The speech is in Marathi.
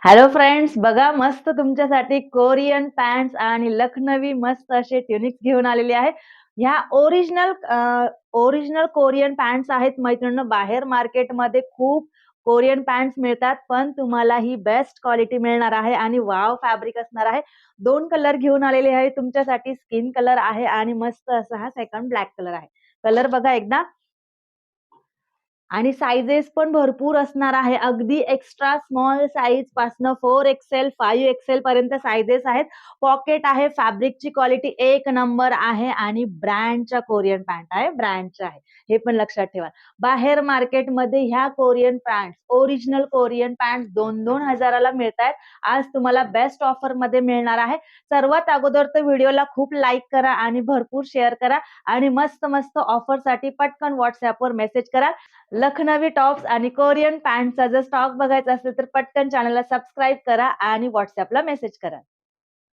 हॅलो फ्रेंड्स, बघा मस्त तुमच्यासाठी कोरियन पॅन्ट्स आणि लखनवी मस्त असे ट्युनिक्स घेऊन आलेले आहे. ह्या ओरिजिनल कोरियन पॅन्ट्स आहेत मैत्रिणींनो. बाहेर मार्केटमध्ये खूप कोरियन पॅन्ट्स मिळतात, पण तुम्हाला ही बेस्ट क्वालिटी मिळणार आहे आणि वॉव फॅब्रिक असणार आहे. 2 कलर घेऊन आलेले आहे तुमच्यासाठी. स्किन कलर आहे आणि मस्त असा हा सेकंड ब्लॅक कलर आहे. कलर बघा एकदा. आणि साइजेस पण भरपूर असणार आहे. अगदी एक्स्ट्रा स्मॉल साइज पासनं 4XL, 5XL पर्यंत साइजेस आहेत. पॉकेट आहे. फॅब्रिकची क्वालिटी एक नंबर आहे आणि ब्रँडच्या कोरियन पॅन्ट आहे. ब्रँडच्या आहे. हे पण लक्षात ठेवा. बाहेर मार्केटमध्ये ह्या Korean pants, original Korean pants 2-2 हजाराला मिळतायत. आज तुम्हाला बेस्ट ऑफरमध्ये मिळणार आहे. सर्वात अगोदर तर व्हिडिओला खूप लाईक करा आणि भरपूर शेअर करा आणि मस्त-मस्त ऑफरसाठी पटकन WhatsAppवर मेसेज करा. लखनवी टॉप्स आणि कोरियन पॅन्टचा जर स्टॉक बघायचा असेल तर पटकन चॅनलला सबस्क्राईब करा आणि WhatsAppला मेसेज करा.